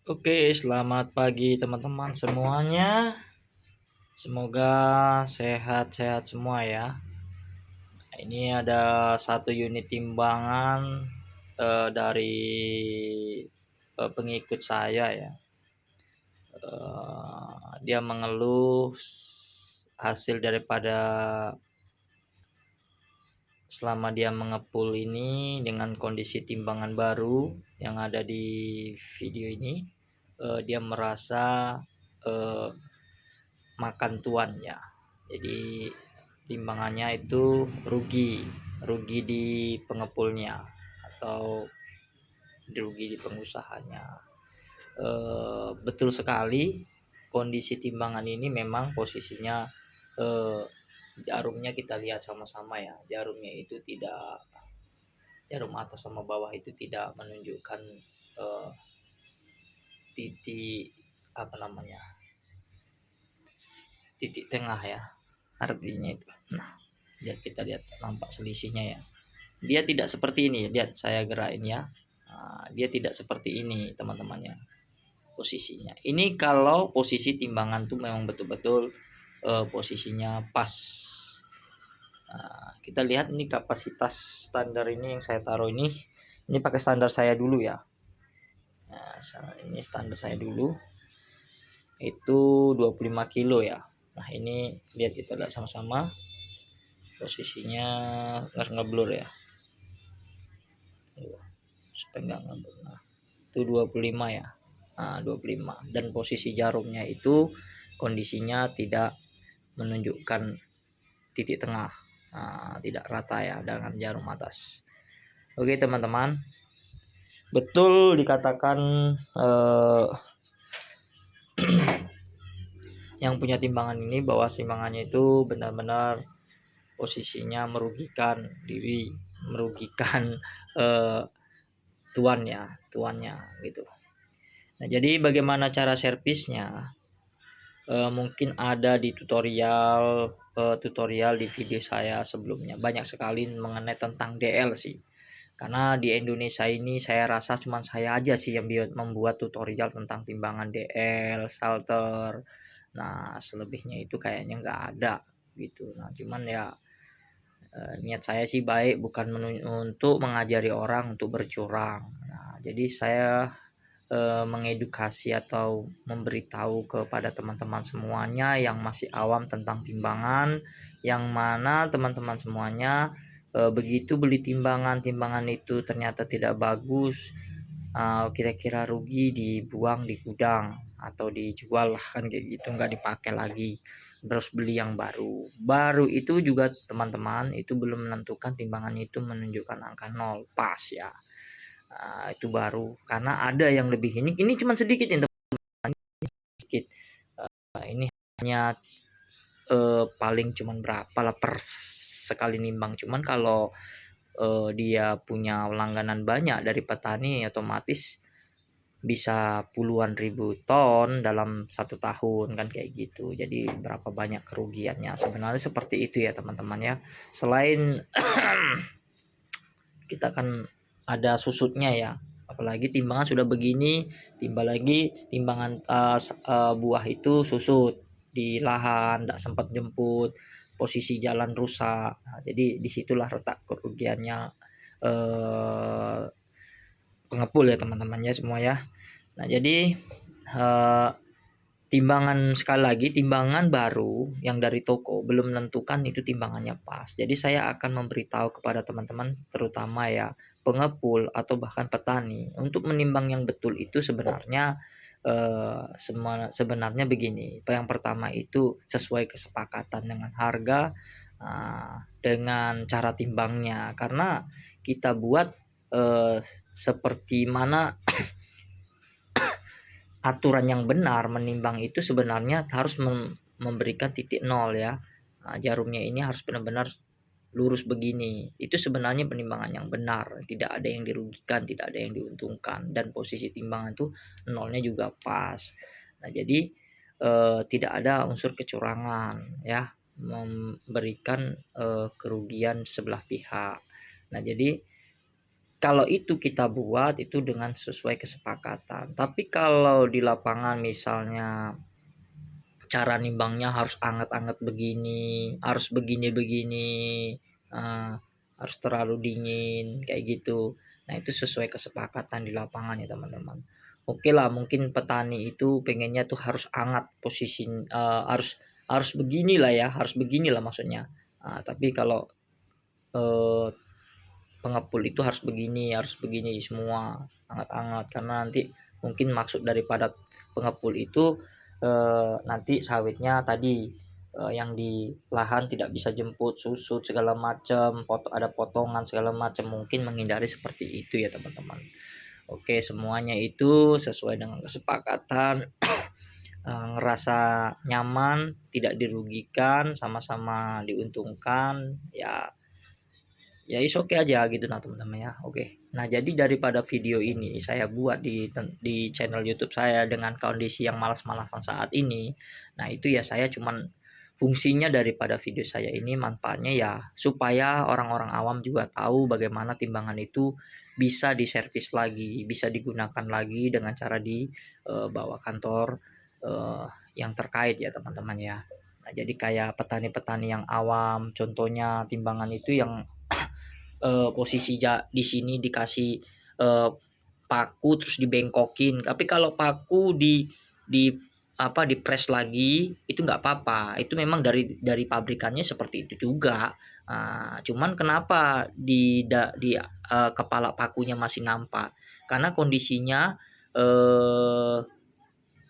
Oke, selamat pagi teman-teman semuanya. Semoga sehat-sehat semua ya. Ini ada satu unit timbangan dari pengikut saya ya. Dia mengeluh hasil daripada selama dia mengepul ini dengan kondisi timbangan baru yang ada di video ini. Dia merasa makan tuannya, jadi timbangannya itu rugi di pengepulnya atau rugi di pengusahanya. Betul sekali, kondisi timbangan ini memang posisinya jarumnya kita lihat sama-sama ya, jarum atas sama bawah itu tidak menunjukkan titik apa namanya titik tengah ya, artinya itu. Nah, kita lihat nampak selisihnya ya. Dia tidak seperti ini, lihat saya gerakin ya. Nah, dia tidak seperti ini teman-temannya posisinya. Ini kalau posisi timbangan tuh memang betul-betul posisinya pas. Nah, kita lihat ini kapasitas standar ini yang saya taruh ini pakai standar saya dulu ya. Nah, ini standar saya dulu itu 25 kilo ya. Nah, ini lihat, kita lihat sama-sama posisinya nggak blur ya, supaya nggak ngeblur. Nah, itu 25 ya. Nah, 25, dan posisi jarumnya itu kondisinya tidak menunjukkan titik tengah. Nah, tidak rata ya dengan jarum atas. Oke teman-teman, betul dikatakan yang punya timbangan ini bahwa timbangannya itu benar-benar posisinya merugikan diri, merugikan tuannya gitu. Nah, jadi bagaimana cara servisnya? Mungkin ada di tutorial di video saya sebelumnya, banyak sekali mengenai tentang DL sih. Karena di Indonesia ini saya rasa cuma saya aja sih yang membuat tutorial tentang timbangan DL, salter. Nah, selebihnya itu kayaknya nggak ada gitu. Nah, cuman ya niat saya sih baik, bukan untuk mengajari orang untuk bercurang. Nah, jadi saya mengedukasi atau memberitahu kepada teman-teman semuanya yang masih awam tentang timbangan, yang mana teman-teman semuanya begitu beli timbangan itu ternyata tidak bagus, kira-kira rugi, dibuang di gudang atau dijual lah kan, kayak gitu, nggak dipakai lagi, terus beli yang baru itu juga teman-teman itu belum menentukan timbangannya itu menunjukkan angka 0 pas ya. Itu baru, karena ada yang lebih, ini cuma sedikit ya teman-teman, sedikit. Ini hanya paling cuman berapa lah per sekali nimbang, cuman kalau dia punya langganan banyak dari petani, otomatis bisa puluhan ribu ton dalam 1 tahun kan, kayak gitu. Jadi berapa banyak kerugiannya, sebenarnya seperti itu ya teman-teman ya. Selain kita kan ada susutnya ya, apalagi timbangan sudah begini, timbal lagi timbangan buah itu susut di lahan, tidak sempat jemput, posisi jalan rusak. Nah, jadi disitulah letak kerugiannya pengepul ya teman-teman ya semua ya. Nah, jadi timbangan, sekali lagi, timbangan baru yang dari toko belum menentukan itu timbangannya pas. Jadi saya akan memberitahu kepada teman-teman, terutama ya pengepul atau bahkan petani, untuk menimbang yang betul itu sebenarnya sebenarnya begini. Yang pertama itu sesuai kesepakatan dengan harga, dengan cara timbangnya, karena kita buat seperti mana aturan yang benar menimbang itu sebenarnya harus memberikan titik 0 ya. Nah, jarumnya ini harus benar-benar lurus begini. Itu sebenarnya penimbangan yang benar, tidak ada yang dirugikan, tidak ada yang diuntungkan, dan posisi timbangan tuh nolnya juga pas. Nah, jadi tidak ada unsur kecurangan ya, memberikan kerugian sebelah pihak. Nah, jadi kalau itu kita buat itu dengan sesuai kesepakatan. Tapi kalau di lapangan misalnya cara nimbangnya harus anget-anget begini, harus begini-begini, harus terlalu dingin kayak gitu. Nah, itu sesuai kesepakatan di lapangan ya teman-teman. Oke lah, mungkin petani itu pengennya tuh harus hangat posisi, harus beginilah ya, harus beginilah maksudnya. Tapi kalau eh, pengepul itu harus begini semua hangat-hangat, karena nanti mungkin maksud daripada pengepul itu nanti sawitnya tadi yang di lahan tidak bisa jemput susut segala macam, ada potongan segala macam, mungkin menghindari seperti itu ya teman-teman. Oke, semuanya itu sesuai dengan kesepakatan. Ngerasa nyaman, tidak dirugikan, sama-sama diuntungkan ya. Ya is oke aja gitu nah teman-teman ya. Oke. Nah, jadi daripada video ini saya buat di channel YouTube saya dengan kondisi yang malas-malasan saat ini. Nah, itu ya saya cuman fungsinya daripada video saya ini manfaatnya ya supaya orang-orang awam juga tahu bagaimana timbangan itu bisa diservis lagi, bisa digunakan lagi dengan cara dibawa kantor yang terkait ya teman-teman ya. Nah, jadi kayak petani-petani yang awam, contohnya timbangan itu yang posisi di sini dikasih paku terus dibengkokin. Tapi kalau paku di di press lagi itu nggak apa-apa. Itu memang dari pabrikannya seperti itu juga. Cuman kenapa kepala pakunya masih nampak? Karena kondisinya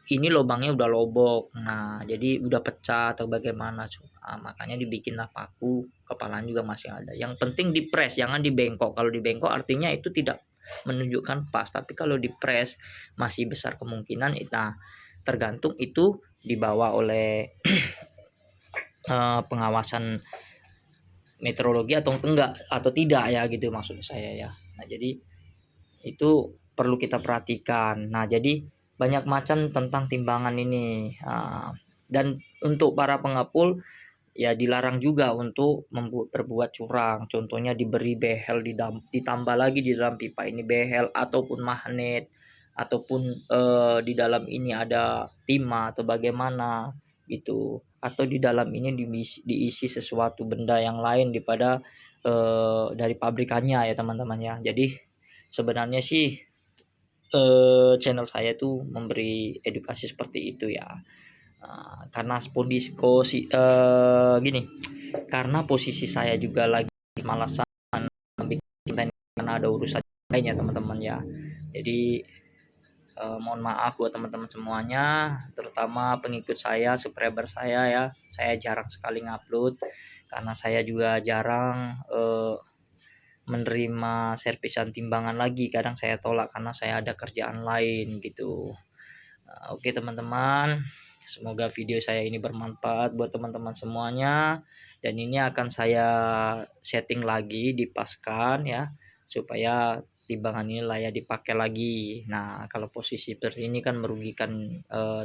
ini lubangnya udah lobok. Nah, jadi udah pecah atau bagaimana. Makanya dibikinlah paku, kepalanya juga masih ada. Yang penting dipres, jangan dibengkok. Kalau dibengkok artinya itu tidak menunjukkan pas. Tapi kalau dipres masih besar kemungkinan. Nah, tergantung itu dibawa oleh pengawasan meteorologi atau enggak atau tidak ya gitu maksud saya ya. Nah, jadi itu perlu kita perhatikan. Nah, jadi banyak macam tentang timbangan ini. Dan untuk para pengepul ya dilarang juga untuk berbuat curang. Contohnya diberi behel ditambah lagi di dalam pipa ini behel ataupun magnet ataupun di dalam ini ada timah atau bagaimana gitu, atau di dalam ini diisi sesuatu benda yang lain daripada dari pabrikannya ya teman-teman ya. Jadi sebenarnya sih channel saya tuh memberi edukasi seperti itu ya. Karena gini, karena posisi saya juga lagi malasan bikin karena ada urusan lainnya teman-teman ya. Jadi mohon maaf buat teman-teman semuanya, terutama pengikut saya, subscriber saya ya. Saya jarang sekali ngupload karena saya juga jarang menerima servisan timbangan lagi. Kadang saya tolak karena saya ada kerjaan lain gitu. Oke teman-teman, semoga video saya ini bermanfaat buat teman-teman semuanya, dan ini akan saya setting lagi, dipaskan ya supaya timbangan ini layak dipakai lagi. Nah, kalau posisi seperti ini kan merugikan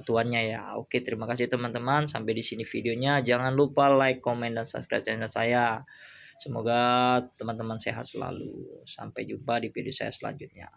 tuannya ya. Oke, terima kasih teman-teman, sampai di sini videonya. Jangan lupa like, komen, dan subscribe channel saya. Semoga teman-teman sehat selalu. Sampai jumpa di video saya selanjutnya.